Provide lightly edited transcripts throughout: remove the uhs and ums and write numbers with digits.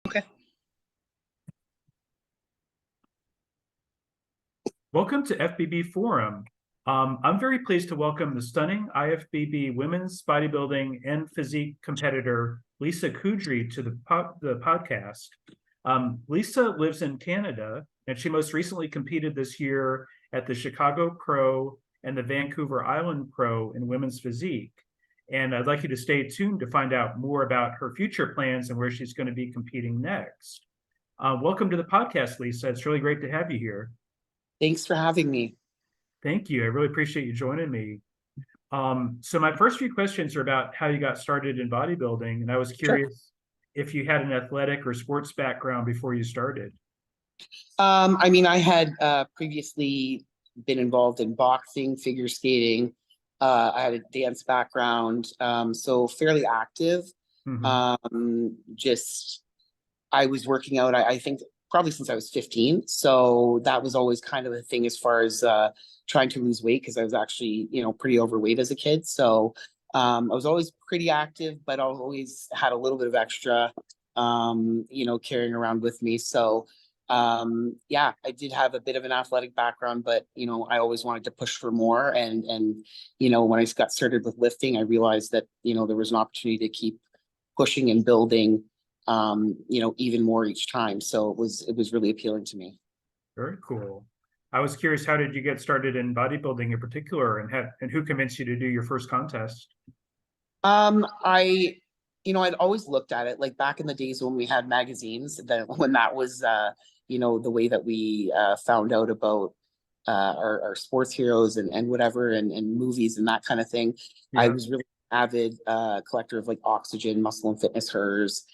Okay. Welcome to FBB Forum. I'm very pleased to welcome the stunning IFBB women's bodybuilding and physique competitor, Lisa Kudrey, to the podcast. Lisa lives in Canada, and she most recently competed this year at the Chicago Pro and the Vancouver Island Pro in women's physique. And I'd like you to stay tuned to find out more about her future plans and where she's going to be competing next. Welcome to the podcast, Lisa. It's really great to have you here. Thanks for having me. Thank you. I really appreciate you joining me. So my first few questions are about how you got started in bodybuilding, and I was curious if you had an athletic or sports background before you started. I had previously been involved in boxing, figure skating. I had a dance background, so fairly active. I was working out, I think, probably since I was 15. So that was always kind of a thing as far as trying to lose weight, because I was actually, pretty overweight as a kid. So I was always pretty active, but I always had a little bit of extra, carrying around with me. So I did have a bit of an athletic background, but, I always wanted to push for more. And when I got started with lifting, I realized that, there was an opportunity to keep pushing and building even more each time. So it was really appealing to me. Very cool. I was curious, how did you get started in bodybuilding in particular, and who convinced you to do your first contest? I'd always looked at it like back in the days when we had magazines, when that was the way that we found out about our sports heroes and whatever, and movies and that kind of thing. Yeah. I was really avid collector of like Oxygen, Muscle and Fitness, Hers.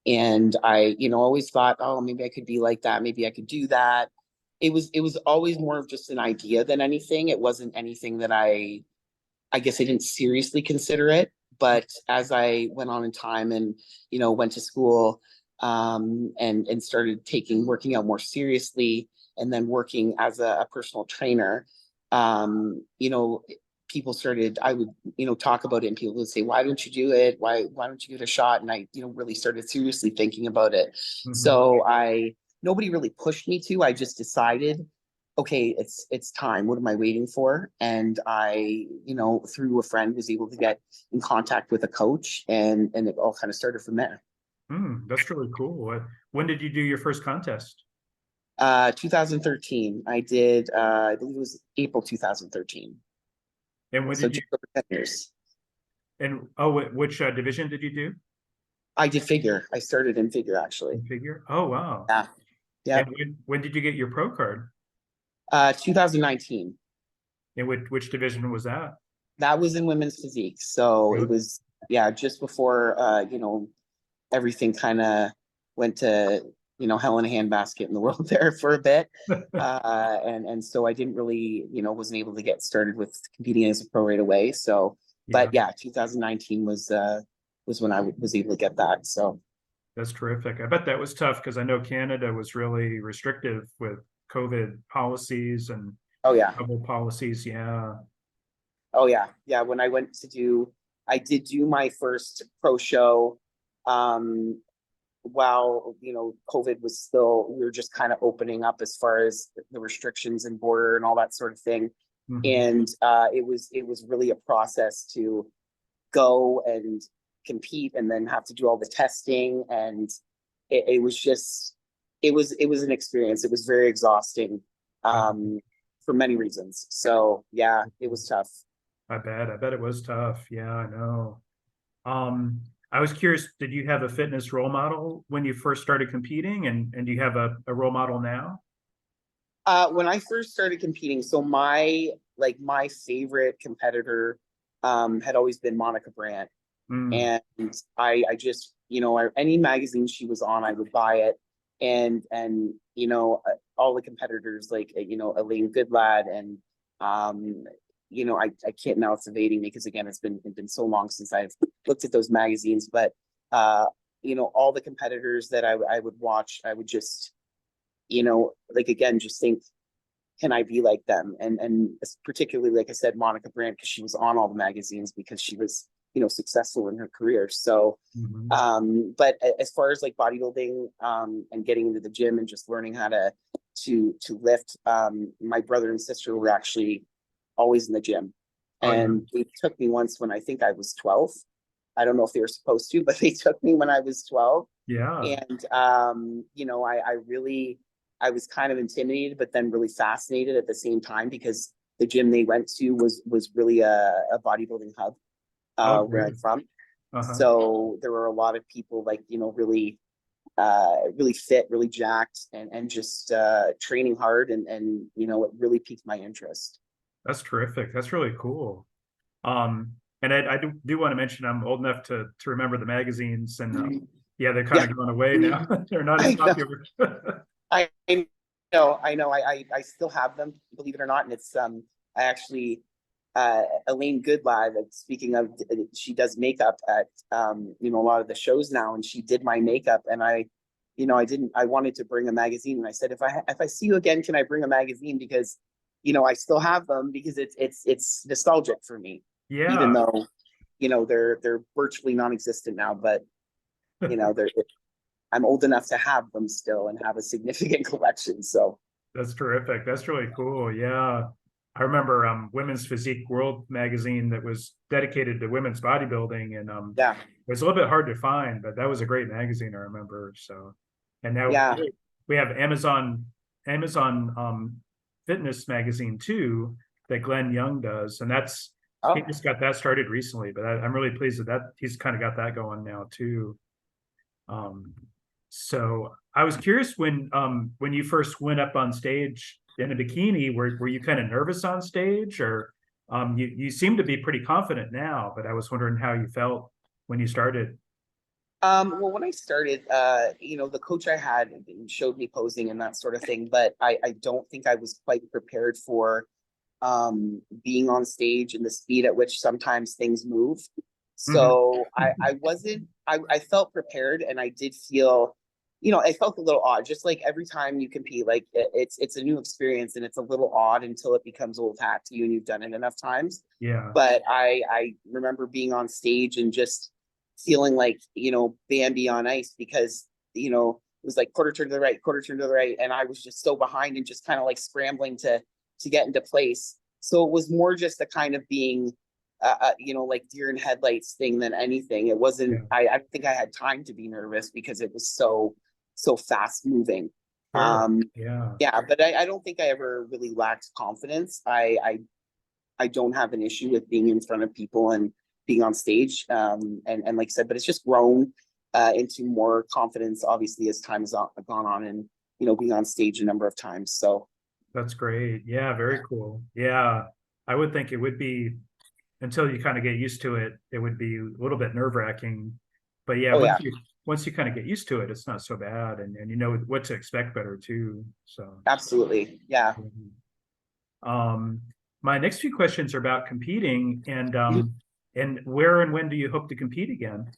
And I, always thought, oh, maybe I could be like that. Maybe I could do that. It was always more of just an idea than anything. It wasn't anything that I guess I didn't seriously consider it. But as I went on in time and, went to school and started working out more seriously, and then working as a personal trainer, people started, I would, talk about it, and people would say, why don't you do it? Why don't you give it a shot? And I, really started seriously thinking about it. So nobody really pushed me to. I just decided, okay, it's time. What am I waiting for? And I, through a friend, was able to get in contact with a coach, and it all kind of started from there. That's really cool. When did you do your first contest? 2013. I did, I believe it was April 2013. And when did you? Just over 10 years. And which division did you do? I did figure. I started in figure, actually. In figure? Oh, wow. Yeah. And when did you get your pro card? 2019. And which division was that? That was in women's physique. So It was, just before, everything kind of went to, hell in a handbasket in the world there for a bit. And so I didn't really, wasn't able to get started with competing as a pro right away. So, but 2019 was when I was able to get that. So that's terrific. I bet that was tough, because I know Canada was really restrictive with COVID policies and travel policies. When I went to I did do my first pro show while COVID was still, we were just kind of opening up as far as the restrictions and border and all that sort of thing. And it was really a process to go and compete and then have to do all the testing, and it was an experience. It was very exhausting for many reasons. So it was tough. I bet it was tough. Yeah, I know. I was curious, did you have a fitness role model when you first started competing, and do you have a role model now? When I first started competing, so my favorite competitor had always been Monica Brandt. And I just, any magazine she was on, I would buy it. And all the competitors, like, Elaine Goodlad, and I can't, now it's evading me, because again, it's been so long since I've looked at those magazines, but all the competitors that I would watch, I would just, again, just think, can I be like them? And particularly, like I said, Monica Brandt, because she was on all the magazines, because she was successful in her career. So, but as far as like bodybuilding, and getting into the gym and just learning how to lift, my brother and sister were actually always in the gym. And they took me once when I think I was 12. I don't know if they were supposed to, but they took me when I was 12. Yeah. And, I was kind of intimidated, but then really fascinated at the same time, because the gym they went to was really a bodybuilding hub, where I'm from. So there were a lot of people like, really, really fit, really jacked, and just training hard. And it really piqued my interest. That's terrific. That's really cool. And I do want to mention I'm old enough to remember the magazines, and yeah, they're kind of going away now. They're not as popular. I know. I still have them, believe it or not. And it's I actually Elaine Goodlad, speaking of, she does makeup at a lot of the shows now, and she did my makeup. And I wanted to bring a magazine, and I said, if I see you again, can I bring a magazine? Because I still have them, because it's nostalgic for me. Yeah. Even though they're virtually non-existent now, but they're I'm old enough to have them still and have a significant collection. So that's terrific. That's really cool. Yeah. I remember Women's Physique World magazine that was dedicated to women's bodybuilding, and it was a little bit hard to find, but that was a great magazine, I remember. So, and now we have Amazon Fitness magazine too, that Glenn Young does, and that's he just got that started recently. But I'm really pleased that he's kind of got that going now too. So I was curious, when you first went up on stage in a bikini, were you kind of nervous on stage, or you seem to be pretty confident now, but I was wondering how you felt when you started. Well, when I started, the coach I had showed me posing and that sort of thing, but I don't think I was quite prepared for being on stage and the speed at which sometimes things move. So I felt prepared, and I did feel, I felt a little odd, just like every time you compete, like it's a new experience, and it's a little odd until it becomes old hat to you and you've done it enough times. Yeah. But I remember being on stage and just feeling like, Bambi on ice, because, it was like quarter turn to the right, quarter turn to the right. And I was just so behind and just kind of like scrambling to get into place. So it was more just a kind of being, like deer in headlights thing than anything. It wasn't, I don't think I had time to be nervous, because it was so fast moving. Yeah, but I don't think I ever really lacked confidence. I don't have an issue with being in front of people and being on stage. And like I said, but it's just grown into more confidence, obviously, as time has gone on, and, being on stage a number of times. So that's great. Yeah, very cool. Yeah, I would think it would be, until you kind of get used to it, it would be a little bit nerve-wracking. But yeah, once you kind of get used to it, it's not so bad, and you know what to expect better too. So absolutely. Yeah. My next few questions are about competing, and where and when do you hope to compete again?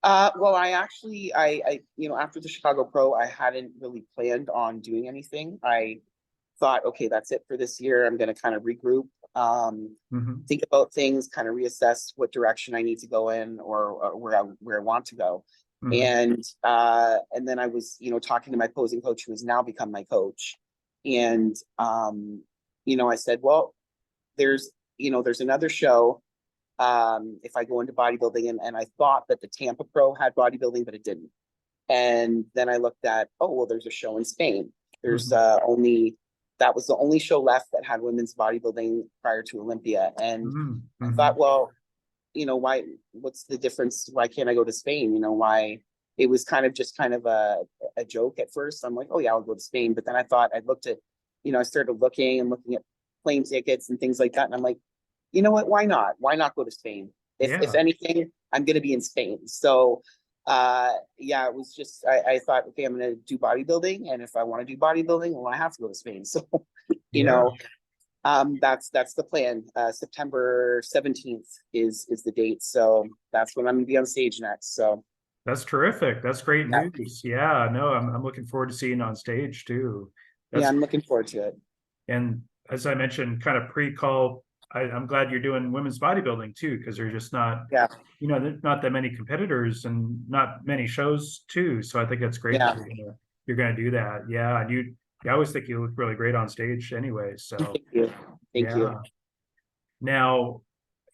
Well, I actually, after the Chicago Pro, I hadn't really planned on doing anything. I thought, okay, that's it for this year. I'm going to kind of regroup, think about things, kind of reassess what direction I need to go in, or where I want to go. And then I was, talking to my posing coach, who has now become my coach. And, I said, well, there's another show, if I go into bodybuilding, and I thought that the Tampa Pro had bodybuilding, but it didn't. And then I looked at, there's a show in Spain. There's that was the only show left that had women's bodybuilding prior to Olympia. And I thought, well, what's the difference? Why can't I go to Spain? Why? It was kind of a joke at first. I'm like, oh yeah, I'll go to Spain. But then I thought, I looked at, I started looking at plane tickets and things like that. And I'm like, you know what? Why not? Why not go to Spain? If anything, I'm going to be in Spain. So, it was just, I thought, okay, I'm going to do bodybuilding. And if I want to do bodybuilding, well, I have to go to Spain. So, that's the plan. September 17th is the date. So that's when I'm going to be on stage next. So that's terrific. That's great news. Yeah, no, I'm looking forward to seeing you on stage too. I'm looking forward to it. And as I mentioned, kind of pre-call, I'm glad you're doing women's bodybuilding too, because there's just not, Yeah, there's not that many competitors and not many shows too. So I think that's great that yeah. you're gonna do that. Yeah, and I always think you look really great on stage anyway. So Thank you. Thank you. yeah. Now,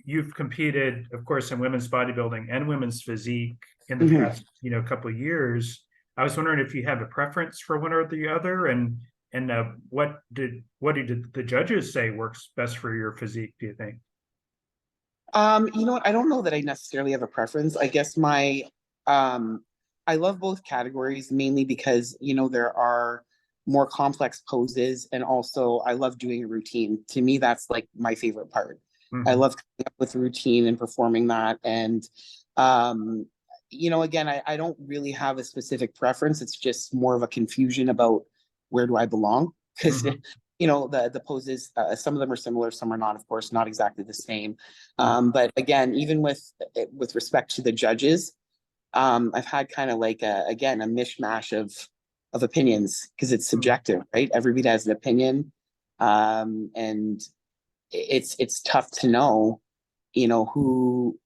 you've competed, of course, in women's bodybuilding and women's physique in the Mhm. past, couple of years. I was wondering if you have a preference for one or the other, and what did the judges say works best for your physique, do you think? You know what? I don't know that I necessarily have a preference. I guess um, I love both categories mainly because, there are more complex poses, and also I love doing a routine. To me, that's like my favorite part. I Mhm. love coming up with a routine and performing that. And, um, again, I don't really have a specific preference. It's just more of a confusion about where do I belong? Because, Mhm. the poses, some of them are similar, some are not, of course, not exactly the same. Mhm. But again, even with respect to the judges, I've had kind of like again a mishmash of opinions because it's Mhm. subjective, right? Everybody has an opinion, and it's tough to know, who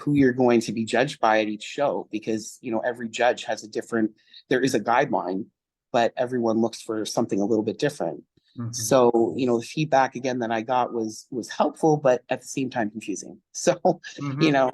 you're going to be judged by at each show because every judge has a different. There is a guideline, but everyone looks for something a little bit different. Mhm. So, the feedback again that I got was helpful, but at the same time confusing. So, you Mhm. know,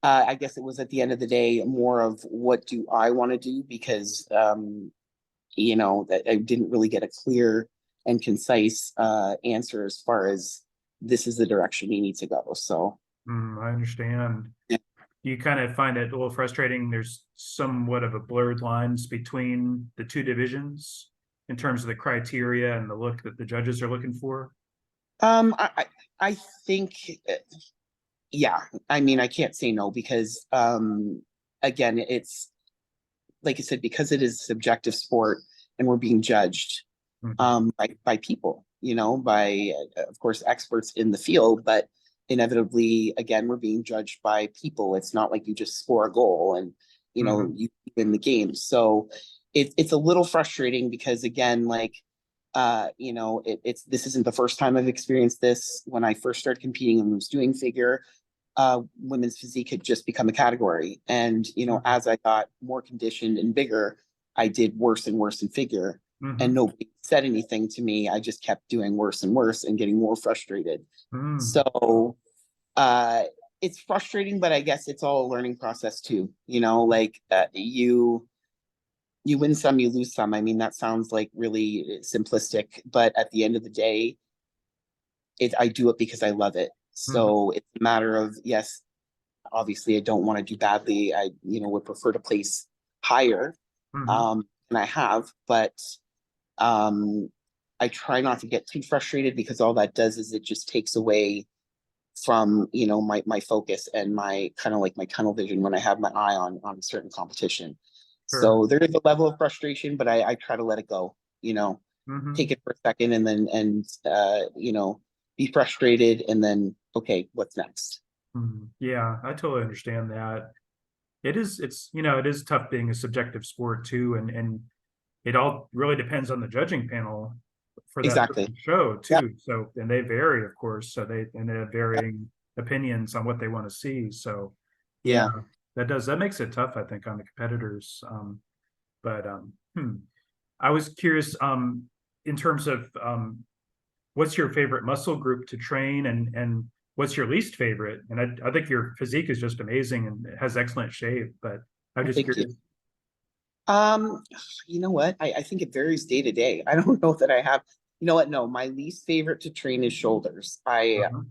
I guess it was at the end of the day more of what do I want to do because that I didn't really get a clear and concise answer as far as this is the direction you need to go. So, I understand. yeah. You kind of find it a little frustrating. There's somewhat of a blurred lines between the two divisions in terms of the criteria and the look that the judges are looking for. I think yeah. I mean, I can't say no because again, it's like I said, because it is a subjective sport and we're being judged Mhm. by people, by of course experts in the field, but inevitably, again, we're being judged by people. It's not like you just score a goal and Mhm. you win the game. So it's a little frustrating because again, like it's this isn't the first time I've experienced this. When I first started competing and was doing figure, women's physique had just become a category. And, Mhm. as I got more conditioned and bigger, I did worse and worse in figure. And Mhm. nobody said anything to me. I just kept doing worse and worse and getting more frustrated. Mhm. So uh, it's frustrating, but I guess it's all a learning process too. Like you win some, you lose some. I mean, that sounds like really simplistic, but at the end of the day, I do it because I love it. Mhm. So it's a matter of yes, obviously I don't want to do badly. I, would prefer to place higher, Mhm. than I have, but um, I try not to get too frustrated because all that does is it just takes away from, my focus and my kind of like my tunnel vision when I have my eye on a certain competition. Sure. So there is a level of frustration, but I try to let it go, take Mhm. it for a second and then, be frustrated and then, okay, what's next? Mhm. Yeah, I totally understand that. It is tough being a subjective sport too, and it all really depends on the judging panel for that Exactly. certain show Yeah. too. So, and they vary, of course. They have varying opinions on what they want to see. So, yeah, Yeah. that makes it tough, I think, on the competitors. But I was curious, in terms of what's your favorite muscle group to train, and what's your least favorite? And I think your physique is just amazing and it has excellent shape. But I'm Well, just thank you. curious. Um, you know what? I think it varies day to day. I don't know that I have, you know what? No, my least favorite to train is shoulders. Uh-huh.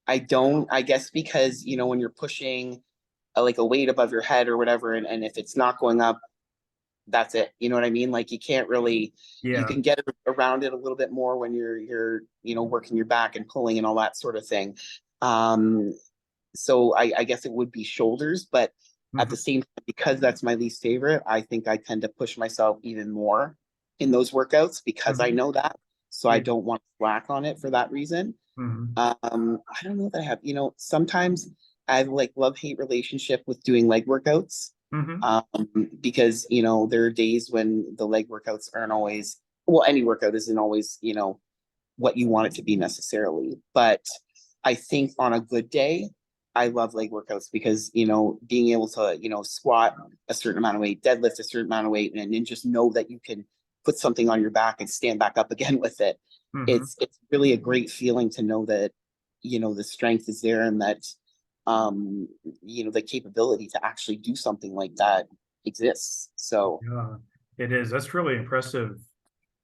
I don't, I guess because, when you're pushing like a weight above your head or whatever, and if it's not going up, that's it. You know what I mean? Like you can't really, you Yeah. can get around it a little bit more when you're, working your back and pulling and all that sort of thing. Um, so I guess it would be shoulders, but at Mhm. the same time, because that's my least favorite, I think I tend to push myself even more in those workouts because I Mhm. know that. So I Yeah. don't want to slack on it for that reason. Mhm. I don't know that I have, sometimes I have like love-hate relationship with doing leg workouts. Mhm. Um, because, there are days when the leg workouts aren't always, well, any workout isn't always, what you want it to be necessarily. But I think on a good day, I love leg workouts because, being able to, squat a certain amount of weight, deadlift a certain amount of weight, and then just know that you can put something on your back and stand back up again with it. Mhm. It's really a great feeling to know that, the strength is there, and that, the capability to actually do something like that exists. So, Yeah, it is. That's really impressive.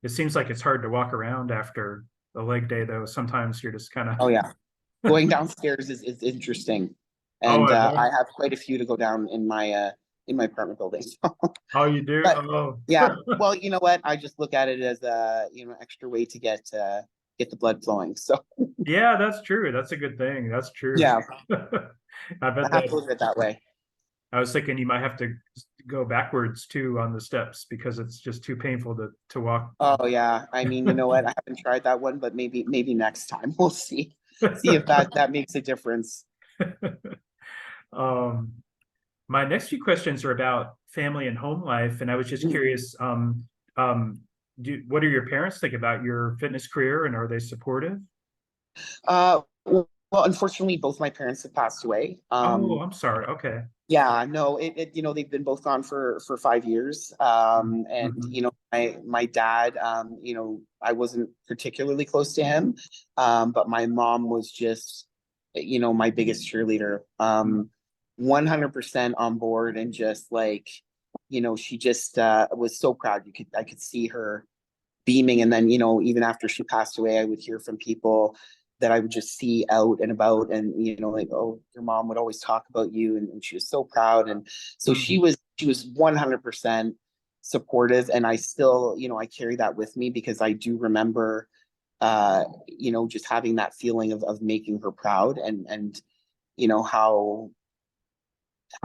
It seems like it's hard to walk around after a leg day, though. Sometimes you're just kind oh of, yeah, going downstairs is interesting. oh, And I bet. I have quite a few to go down in my apartment building. Oh, you do? But Oh, yeah, well, you know what? I just look at it as a, extra way to get the blood flowing. So yeah, that's true. That's a good thing. That's true. yeah, I bet I have to that. look at it that way. I was thinking you might have to go backwards too on the steps because it's just too painful to walk. Oh yeah. I mean, you know what? I haven't tried that one, but maybe next time we'll see. See if that makes a difference. Um, my next few questions are about family and home life, and I was just Mm. curious, what do your parents think about your fitness career, and are they supportive? Well, unfortunately, both my parents have passed away. Oh, I'm sorry. Okay. Yeah, no, they've been both gone for 5 years. And Mm-hmm. my dad, I wasn't particularly close to him, but my mom was just, my biggest cheerleader. 100% on board, and just like, she just was so proud. I could see her beaming. And then, even after she passed away, I would hear from people that I would just see out and about, and, like, oh, your mom would always talk about you, and she was so proud. And so Mm-hmm. she was 100% supportive. And I still, I carry that with me, because I do remember, just having that feeling of making her proud, and,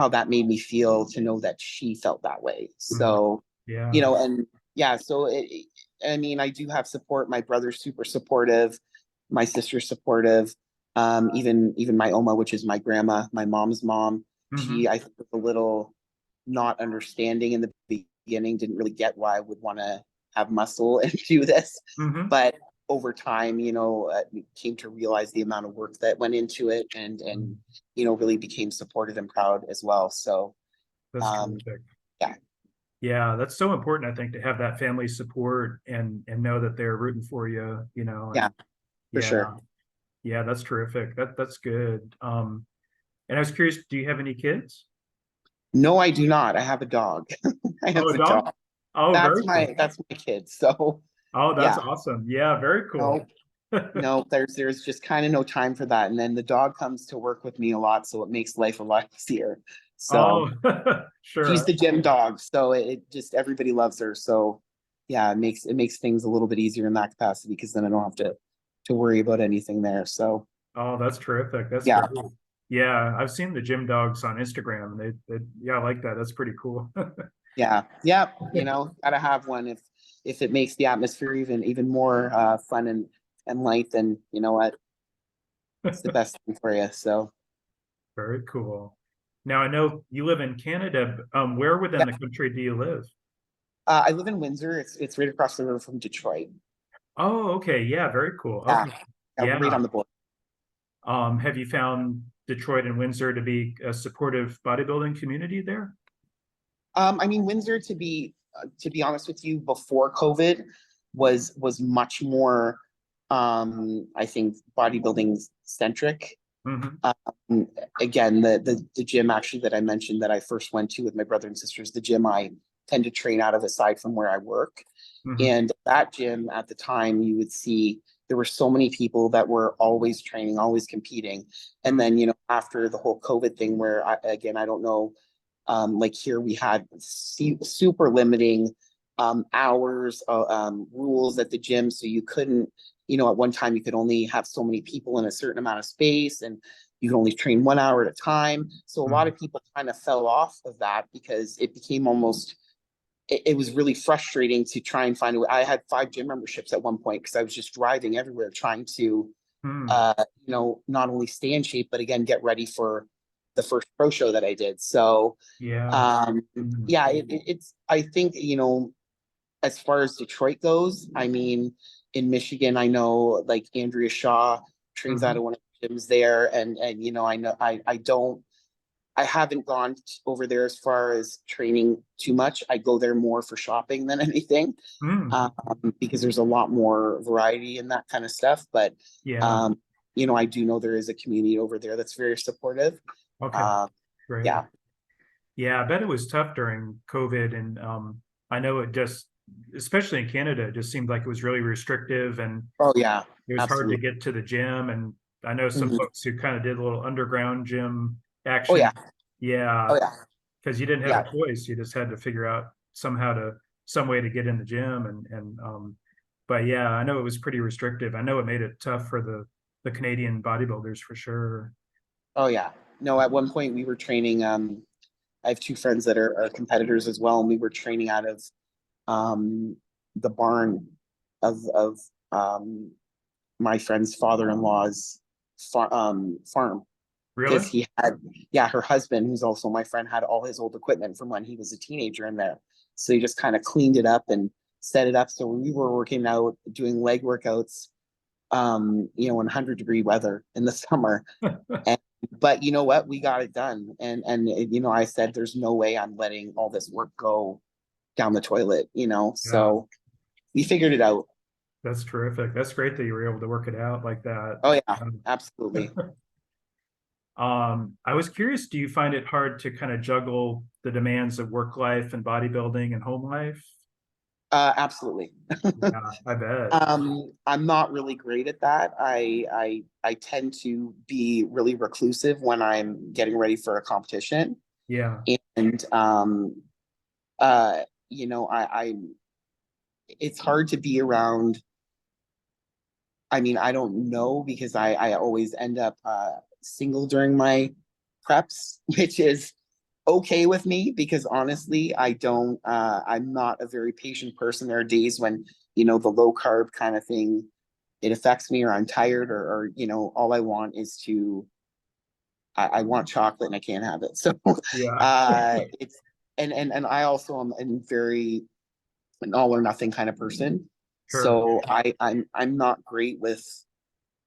how that made me feel to know that she felt that way. Mm-hmm. So, Yeah. and yeah, so I mean, I do have support. My brother's super supportive. My sister's supportive. Even my Oma, which is my grandma, my mom's mom, Mm-hmm. she, I think, was a little not understanding in the beginning, didn't really get why I would want to have muscle and do this. Mm-hmm. But over time, came to realize the amount of work that went into it, and really became supportive and proud as well. So That's um, terrific. yeah, Yeah, that's so important, I think, to have that family support and know that they're rooting for you, yeah, and for yeah, sure. yeah, that's terrific. That's good. And I was curious, do you have any kids? No, I do not. I have a dog. I have Oh, a a dog? dog. Oh, very cool. That's my kid. So Oh, that's yeah, awesome. Yeah, very cool. no, no, there's just kind of no time for that. And then the dog comes to work with me a lot, so it makes life a lot easier. Oh, So she's sure. the gym dog, so it just, everybody loves her. So yeah, it makes things a little bit easier in that capacity, because then I don't have to worry about anything there. So Oh, that's terrific. That's yeah, great. Yeah, I've seen the gym dogs on Instagram. Yeah, I like that. That's pretty cool. yeah, yeah. Gotta have one if it makes the atmosphere even more fun and light. Then you know what, it's the best thing for you. So Very cool. Now I know you live in Canada. Where within yeah, the country do you live? I live in Windsor. It's right across the river from Detroit. Oh, okay. Yeah, very cool. Yeah, Okay. yeah, right Yeah. on the border. Have you found Detroit and Windsor to be a supportive bodybuilding community there? I mean, Windsor, to be honest with you, before COVID, was much more, I think, bodybuilding centric. Mm-hmm. Um, Again, the gym actually that I mentioned that I first went to with my brother and sisters, the gym I tend to train out of aside from where I work. Mm-hmm. And that gym at the time, you would see there were so many people that were always training, always competing. And then, after the whole COVID thing, where again, I don't know, like here we had super limiting hours, rules at the gym. So you couldn't, at one time you could only have so many people in a certain amount of space, and you could only train 1 hour at a time. So a lot Mm-hmm. of people kind of fell off of that, because it became almost, it was really frustrating to try and find a way. I had 5 gym memberships at one point, because I was just driving everywhere trying to, Mm-hmm. not only stay in shape, but again, get ready for the first pro show that I did. So, Yeah. um, Mm-hmm. yeah, it's, I think, as far as Detroit goes, I mean, in Michigan, I know like Andrea Shaw trains out Mhm. of one of the gyms there, and you know, I haven't gone over there as far as training too much. I go there more for shopping than anything, Mm. because there's a lot more variety in that kind of stuff. But Yeah. um, you know, I do know there is a community over there that's very supportive. Okay. Uh, Great. yeah. Yeah, I bet it was tough during COVID, and I know it just, especially in Canada, it just seemed like it was really restrictive, and Oh yeah. it was hard to Absolutely. get to the gym. And I know some Mhm. folks who kind of did a little underground gym Oh action. yeah. Yeah, Oh yeah. because you didn't have Yeah. a choice. You just had to figure out some way to get in the gym, and but yeah, I know it was pretty restrictive. I know it made it tough for the Canadian bodybuilders for sure. Oh yeah. No, at one point we were training. I have two friends that are competitors as well, and we were training out of um, the barn of my friend's father-in-law's farm, Really? because he had, yeah, her husband, who's also my friend, had all his old equipment from when he was a teenager in there. So he just kind of cleaned it up and set it up. So we were working out, doing leg workouts, you know, in 100-degree weather in the summer. And, but you know what? We got it done. And you know, I said, there's no way I'm letting all this work go down the toilet, you know? Yeah, So we figured it out. that's terrific. That's great that you were able to work it out like that. Oh yeah, Um, absolutely. I was curious, do you find it hard to kind of juggle the demands of work life and bodybuilding and home life? Absolutely. Yeah, I bet. I'm not really great at that. I tend to be really reclusive when I'm getting ready for a competition. Yeah. And you know, I it's hard to be around. I mean, I don't know, because I always end up single during my preps, which is okay with me, because honestly, I'm not a very patient person. There are days when, you know, the low carb kind of thing, it affects me, or I'm tired, or you know, all I want is to I want chocolate and I can't have it. So Yeah. it's and I also am very an all or nothing kind of person. Sure. So I'm not great with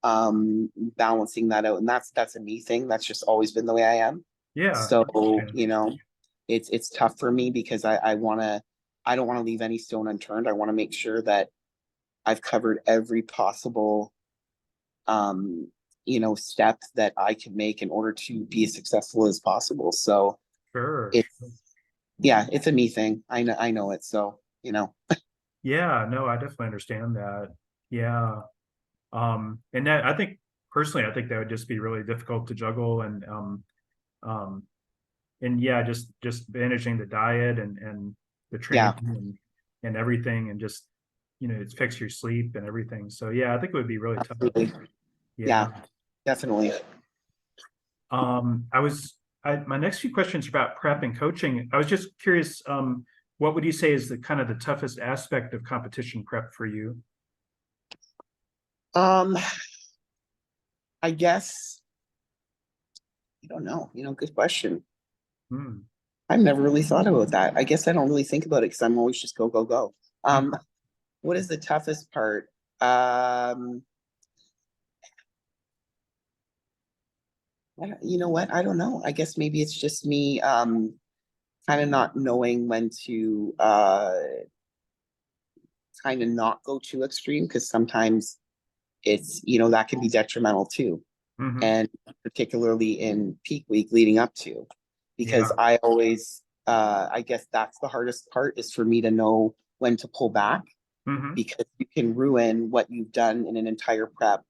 balancing that out. And that's a me thing. That's just always been the way I am. Yeah. So, Okay. you know, it's tough for me, because I don't want to leave any stone unturned. I want to make sure that I've covered every possible um, you know, step that I can make in order to be as successful as possible. So Sure. it's yeah, it's a me thing. I know it. So, you know. Yeah, no, I definitely understand that. Yeah. And that, I think personally, I think that would just be really difficult to juggle, um, and yeah, just managing the diet and the training Yeah, and everything, and just, it's fix your sleep and everything. So yeah, I think it would be really tough. absolutely. Yeah. Yeah, definitely. I was my next few questions are about prep and coaching. I was just curious, what would you say is the kind of the toughest aspect of competition prep for you? Um, I guess I don't know. You know, good question. Hmm. I've never really thought about that. I guess I don't really think about it, because I'm always just go, go, go. What is the toughest part? Um, you know what? I don't know. I guess maybe it's just me kind of not knowing when to kind of not go too extreme, because sometimes it's, you know, that can be detrimental too. Hmm. And particularly in peak week leading up to, because Yeah. I always I guess that's the hardest part, is for me to know when to pull back, Hmm. because you can ruin what you've done in an entire prep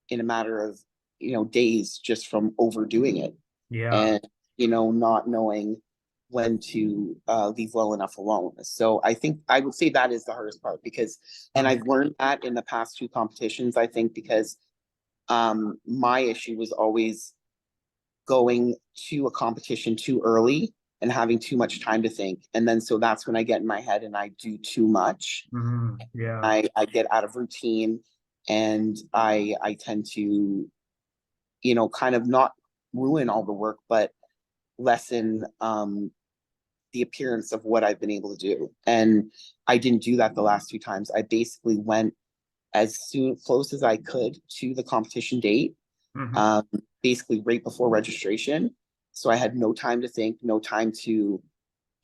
in a matter of, you know, days, just from overdoing it, Yeah. and you know, not knowing when to leave well enough alone. So I think I would say that is the hardest part, because and Hmm. I've learned that in the past two competitions, I think, because my issue was always going to a competition too early and having too much time to think. And then so that's when I get in my head and I do too much. Hmm. Yeah. I get out of routine, and I tend to, you know, kind of not ruin all the work, but lessen the appearance of what I've been able to do. And I didn't do that the last 2 times. I basically went as soon close as I could to the competition date, Mhm. basically right before registration. So I had no time to think, no time to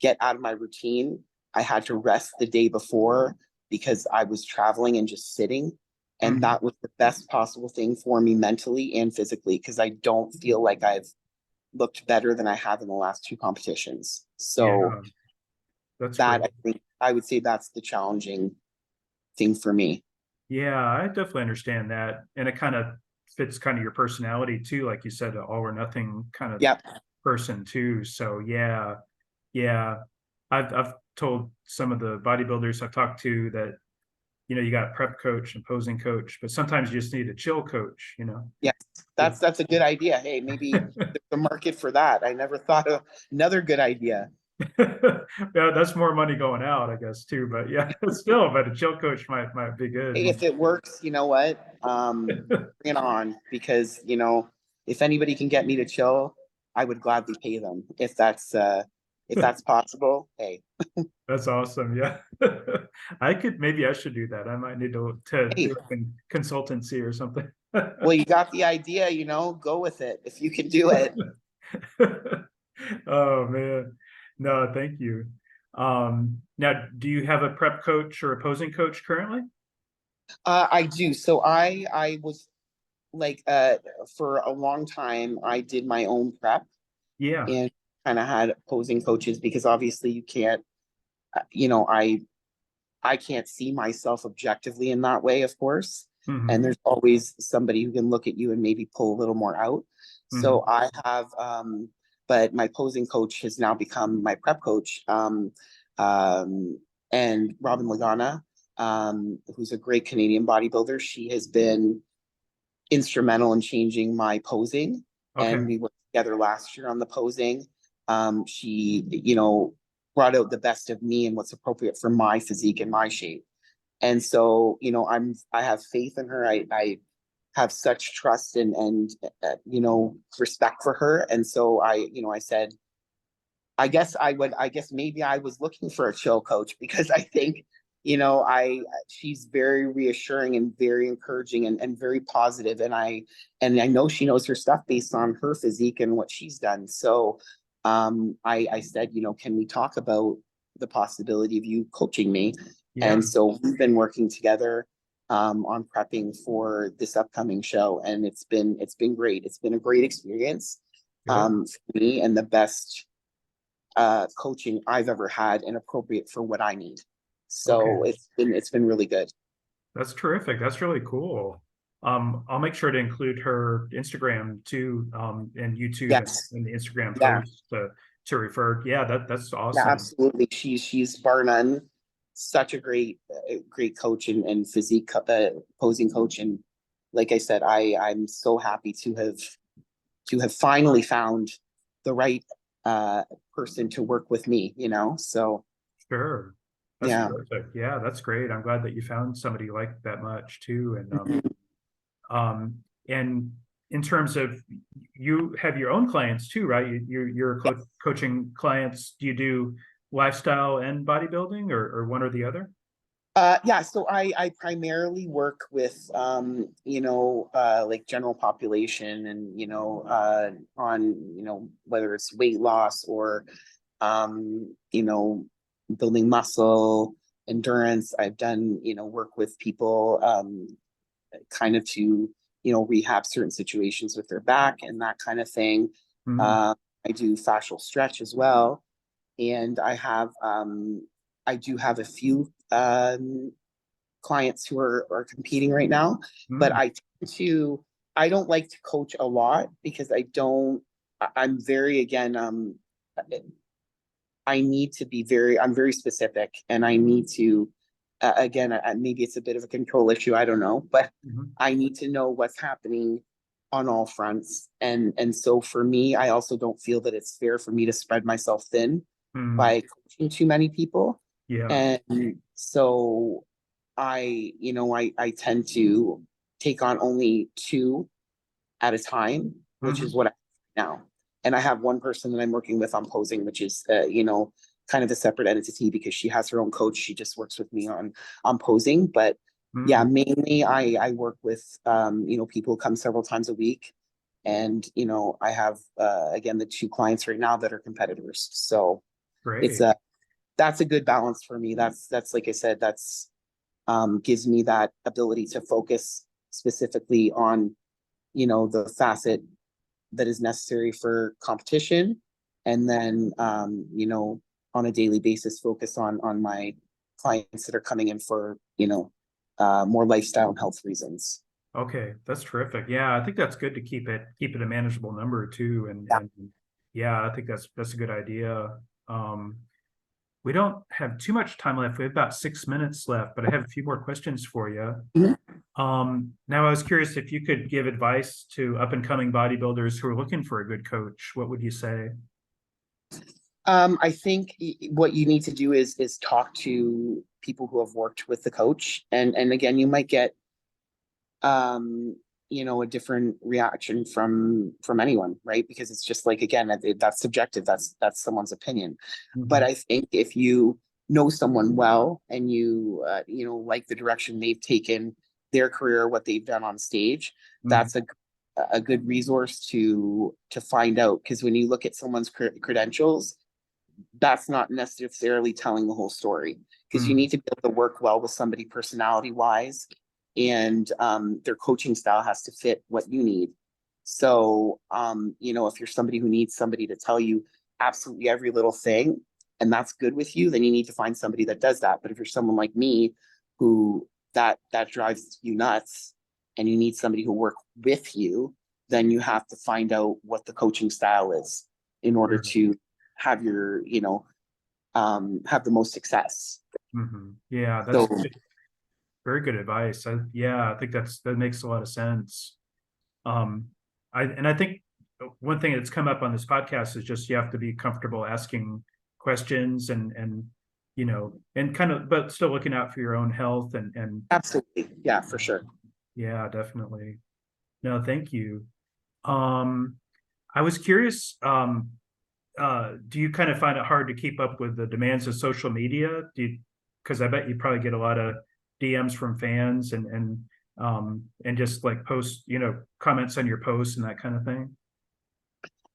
get out of my routine. I had to rest the day before because I was traveling and just sitting. And Mhm. that was the best possible thing for me mentally and physically, because I don't feel like I've looked better than I have in the last 2 competitions. So Yeah, that's that, great. I think I would say that's the challenging thing for me. Yeah, I definitely understand that. And it kind of fits kind of your personality too, like you said, an all or nothing kind of Yep. person too. So yeah, yeah. I've told some of the bodybuilders I've talked to that, you got a prep coach and posing coach, but sometimes you just need a chill coach, Yes, that's a good idea. Hey, maybe there's a market for that. I never thought of another good idea. Yeah, that's more money going out, I guess, too. But yeah, still, but a chill coach might be good. Hey, if it works, you know what? Bring it on, because if anybody can get me to chill, I would gladly pay them if that's possible. Hey, That's awesome. Yeah. Maybe I should do that. I might need to hey, do a consultancy or something. well, you got the idea, go with it if you can do it. Oh man. No, thank you. Now, do you have a prep coach or a posing coach currently? I do. So I was like for a long time I did my own prep Yeah. and kind of had opposing coaches, because obviously you can't, you know, I can't see myself objectively in that way, of course. And Hmm. there's always somebody who can look at you and maybe pull a little more out. So Hmm. I have, but my posing coach has now become my prep coach, um, and Robin Legana, who's a great Canadian bodybuilder. She has been instrumental in changing my posing, Okay. and we worked together last year on the posing. She, brought out the best of me and what's appropriate for my physique and my shape. And so, I have faith in her. I have such trust and respect for her. And so I said, I guess maybe I was looking for a chill coach, because I think, she's very reassuring and very encouraging and very positive. And I know she knows her stuff based on her physique and what she's done. So I said, can we talk about the possibility of you coaching me? Yeah. And so we've been working together on prepping for this upcoming show, and it's been great. It's been a great experience Good. for me, and the best coaching I've ever had, and appropriate for what I need. Okay. So it's been really good. That's terrific. That's really cool. I'll make sure to include her Instagram too, and YouTube Yes. and the Instagram Yeah. post to refer. Yeah, that's Yeah, awesome. absolutely. She's bar none such a great coach and physique posing coach. And like I said, I'm so happy to have finally found the right uh person to work with me. So Sure. That's yeah. terrific. Yeah, that's great. I'm glad that you found somebody you like that much too. Mhm. And in terms of you have your own clients too, right? You're Yeah. coaching clients. Do you do lifestyle and bodybuilding or one or the other? Yeah, so I primarily work with like general population, and on whether it's weight loss or building muscle, endurance. I've done work with people kind of to rehab certain situations with their back and that kind of thing. Mhm. Uh, I do fascial stretch as well, and I do have a few clients who are competing right now, but Mm. I don't like to coach a lot, because I'm very, again, I'm very specific, and I need to, again, maybe it's a bit of a control issue, I don't know, but Mhm. I need to know what's happening on all fronts. And so for me, I also don't feel that it's fair for me to spread myself thin Mm. by coaching too many people. Yeah. And so I tend to take on only two at a time, which is Mhm. what I do now. And I have one person that I'm working with on posing, which is, kind of a separate entity because she has her own coach. She just works with me on posing. But yeah, Mm, mainly I work with people who come several times a week. And I have again the two clients right now that are competitors. So it's great. a that's a good balance for me. That's like I said, that's gives me that ability to focus specifically on the facet that is necessary for competition, and then on a daily basis focus on my clients that are coming in for more lifestyle and health reasons. Okay, that's terrific. Yeah, I think that's good to keep it a manageable number too. And yeah, I think that's a good idea. Um, we don't have too much time left. We have about 6 minutes left, but I have a few more questions for you. Mhm. Now I was curious if you could give advice to up and coming bodybuilders who are looking for a good coach. What would you say? I think what you need to do is talk to people who have worked with the coach, and again, you might get um a different reaction from anyone, right? Because it's just like, again, that's subjective. That's someone's opinion. But Mhm. I think if you know someone well and you like the direction they've taken their career, what they've done on stage, Mhm. that's a good resource to find out. Because when you look at someone's credentials, that's not necessarily telling the whole story, because you Mhm. need to be able to work well with somebody personality wise, and their coaching style has to fit what you need. So if you're somebody who needs somebody to tell you absolutely every little thing, and that's good with you, then you need to find somebody that does that. But if you're someone like me, who that drives you nuts, and you need somebody who work with you, then you have to find out what the coaching style is in order Sure. to have your have the most success. Mhm. Yeah, So very good advice. Yeah, I think that makes a lot of sense. Um, I think one thing that's come up on this podcast is just you have to be comfortable asking questions and kind of, but still looking out for your own health and absolutely, yeah, for sure. yeah, definitely. No, thank you. Um, I was curious, do you kind of find it hard to keep up with the demands of social media? Because I bet you probably get a lot of DMs from fans and just like post, comments on your posts and that kind of thing.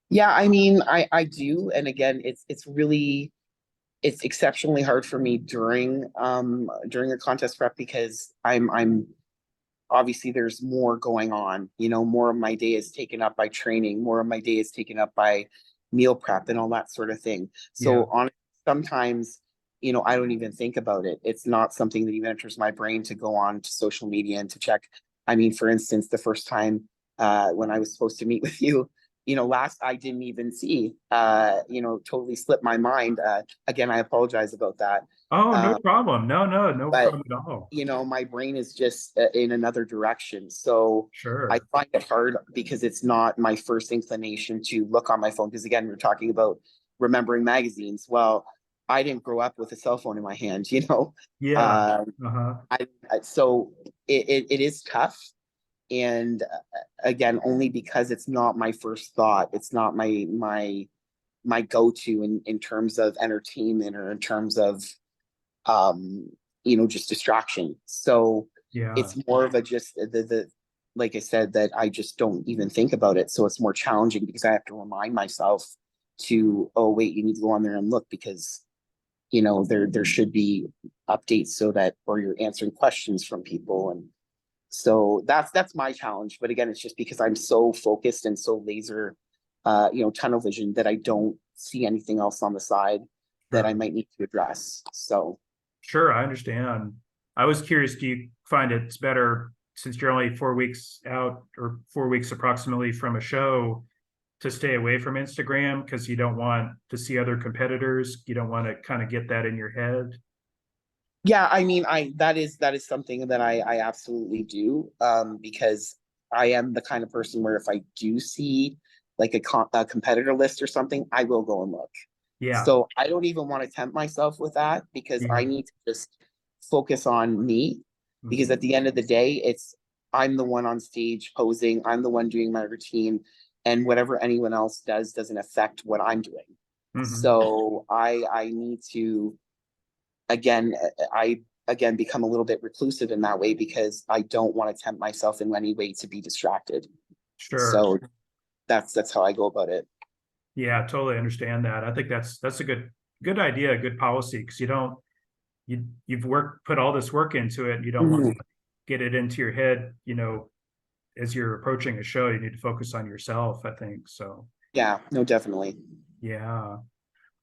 Yeah, I mean, I do, and again, it's exceptionally hard for me during a contest prep, because I'm obviously there's more going on. More of my day is taken up by training, more of my day is taken up by meal prep and all that sort of thing. Yeah. So on sometimes, I don't even think about it. It's not something that even enters my brain to go on to social media and to check. I mean, for instance, the first time when I was supposed to meet with you, last, I didn't even see, totally slipped my mind. Again, I apologize about that. Oh, no Um, problem. No but problem at all. my brain is just in another direction. So I Sure. find it hard because it's not my first inclination to look on my phone. Because again, we're talking about remembering magazines. Well, I didn't grow up with a cell phone in my hand, Yeah. Um, Uh-huh. so it is tough. And again, only because it's not my first thought. It's not my go-to in terms of entertainment, or in terms of um, just distraction. So Yeah. it's more of a just the like I said, that I just don't even think about it. So it's more challenging because I have to remind myself to, oh wait, you need to go on there and look, because there should be updates, so that, or you're answering questions from people. And so that's my challenge. But again, it's just because I'm so focused and so laser tunnel vision, that I don't see anything else on the side that I Sure. might need to address. So Sure, I understand. I was curious, do you find it's better since you're only 4 weeks out or 4 weeks approximately from a show to stay away from Instagram because you don't want to see other competitors? You don't want to kind of get that in your head? yeah, I mean, I that is something that I absolutely do, because I am the kind of person where if I do see like a competitor list or something, I will go and look. Yeah. So I don't even want to tempt myself with that, because I Yeah. need to just focus on me. Because Mhm. at the end of the day, I'm the one on stage posing, I'm the one doing my routine, and whatever anyone else does doesn't affect what I'm doing. So I need to, again, again become a little bit reclusive in that way, because I don't want to tempt myself in any way to be distracted. Sure. So that's how I go about it. Yeah, totally understand that. I think that's a good idea, a good policy, because you've put all this work into it, and you don't want to get it into your head, as you're approaching a show. You need to focus on yourself, I think. So Yeah, no, definitely. yeah.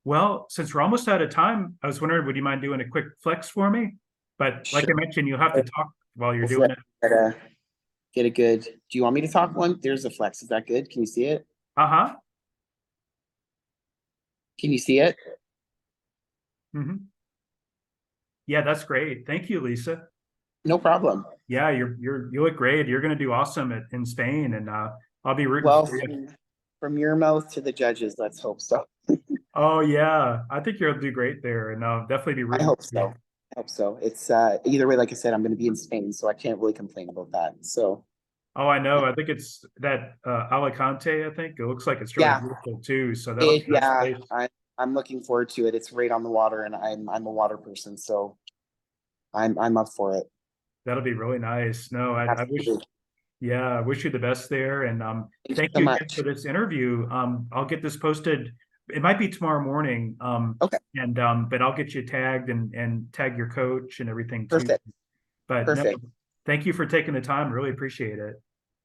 Well, since we're almost out of time, I was wondering, would you mind doing a quick flex for me? But like I mentioned, you'll have to talk while you're doing it. Get a good. Do you want me to talk one? There's a flex. Is that good? Can you see it? Uh-huh. Can you see it? Yeah, that's great. Thank you, Lisa. No problem. Yeah, you look great. You're going to do awesome in Spain, and I'll be rooting Well, for you. from your mouth to the judges, let's hope so. Oh yeah, I think you'll do great there, and I'll definitely be I rooting hope for you. so. I hope so. It's either way, like I said, I'm going to be in Spain, so I can't really complain about that. So Oh, I know. I think it's that Alicante. I think it looks like it's really yeah, beautiful too. So that'll be a nice yeah, place. I'm looking forward to it. It's right on the water, and I'm a water person, so I'm up for it. That'll be really nice. No, I wish. Absolutely. Yeah, I wish you the best there, and Thank you thank so you again much. for this interview. I'll get this posted. It might be tomorrow morning. Okay, And but I'll get you tagged and tag your coach and everything too. perfect. But no, Perfect. thank you for taking the time. Really appreciate it.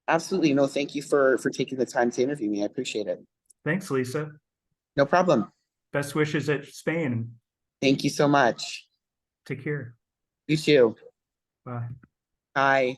Absolutely. No, thank you for taking the time to interview me. I appreciate it. Thanks, Lisa. No problem. Best wishes at Spain. Thank you so much. Take care. You too. Bye. Bye.